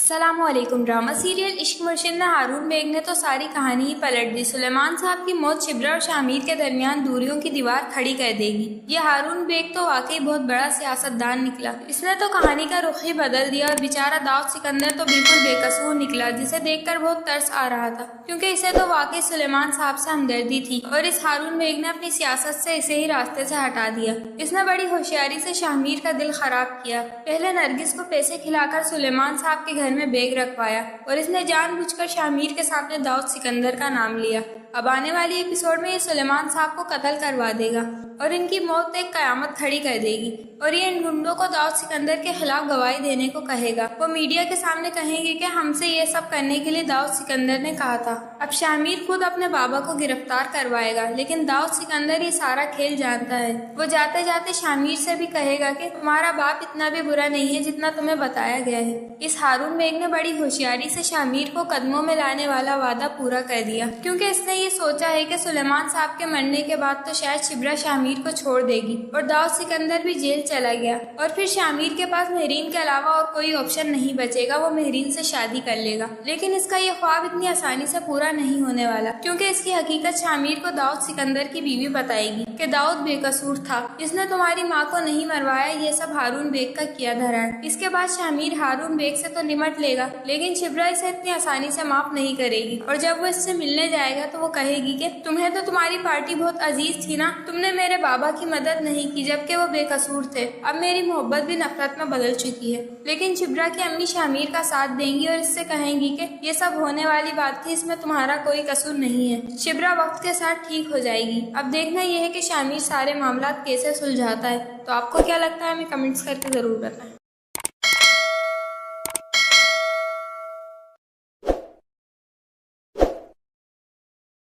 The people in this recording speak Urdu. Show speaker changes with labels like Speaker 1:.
Speaker 1: السلام علیکم۔ ڈرامہ سیریل عشق مرشد میں ہارون بیگ نے تو ساری کہانی ہی پلٹ دی۔ سلیمان صاحب کی موت شبرا اور شامیر کے درمیان دوریوں کی دیوار کھڑی کر دے گی۔ یہ ہارون بیگ تو واقعی بہت بڑا سیاستدان نکلا۔ اس نے تو کہانی کا رخ ہی بدل دیا اور بیچارہ داؤد سکندر تو بالکل بے قصور نکلا، جسے دیکھ کر بہت ترس آ رہا تھا، کیونکہ اسے تو واقعی سلیمان صاحب سے ہمدردی تھی اور اس ہارون بیگ نے اپنی سیاست سے اسے ہی راستے سے ہٹا دیا۔ اس نے بڑی ہوشیاری سے شامیر کا دل خراب کیا۔ پہلے نرگس کو پیسے کھلا کر سلیمان صاحب کے گھر میں بیگ رکھوایا اور اس نے جان بوجھ کر شامیر کے سامنے داؤد سکندر کا نام لیا۔ اب آنے والی ایپیسوڈ میں یہ سلیمان صاحب کو قتل کروا دے گا اور ان کی موت ایک قیامت کھڑی کر دے گی، اور یہ ان گنڈوں کو داؤد سکندر کے خلاف گواہی دینے کو کہے گا۔ وہ میڈیا کے سامنے کہیں گے کہ ہم سے یہ سب کرنے کے لیے داؤد سکندر نے کہا تھا۔ اب شامیر خود اپنے بابا کو گرفتار کروائے گا، لیکن داؤد سکندر یہ سارا کھیل جانتا ہے۔ وہ جاتے جاتے شامیر سے بھی کہے گا کہ تمہارا باپ اتنا بھی برا نہیں ہے جتنا تمہیں بتایا گیا ہے۔ اس ہارون بیگ نے بڑی ہوشیاری سے شامیر کو قدموں میں لانے والا وعدہ پورا کر دیا، کیونکہ اس نے یہ سوچا ہے کہ سلیمان صاحب کے مرنے کے بعد تو شاید شبرا شامیر کو چھوڑ دے گی اور داؤد سکندر بھی جیل چلا گیا، اور پھر شامیر کے پاس مہرین کے علاوہ اور کوئی آپشن نہیں بچے گا، وہ مہرین سے شادی کر لے گا۔ لیکن اس کا یہ خواب اتنی آسانی سے پورا نہیں ہونے والا، کیونکہ اس کی حقیقت شامیر کو داؤد سکندر کی بیوی بتائے گی کہ داؤد بے قصور تھا، اس نے تمہاری ماں کو نہیں مروایا، یہ سب ہارون بیگ کا کیا دھرا ہے۔ اس کے بعد شامیر ہارون بیگ سے تو نمٹ لے گا، لیکن شبرا اسے اتنی آسانی سے معاف نہیں کرے گی، اور جب وہ اس سے ملنے جائے گا تو وہ کہے گی کہ تمہیں تو تمہاری پارٹی بہت عزیز تھی نا، تم نے میرے بابا کی مدد نہیں کی جبکہ وہ بے قصور تھے، اب میری محبت بھی نفرت میں بدل چکی ہے۔ لیکن شبرا کی امی شامیر کا ساتھ دیں گی اور اس سے کہیں گی کہ یہ سب ہونے والی بات تھی، اس میں تمہارا کوئی قصور نہیں ہے۔ شبرا وقت کے ساتھ ٹھیک ہو جائے گی۔ اب دیکھنا یہ ہے کہ شامیر سارے معاملات کیسے سلجھاتا ہے۔ تو آپ کو کیا لگتا ہے، ہمیں کمنٹس کر کے ضرور بتائیں۔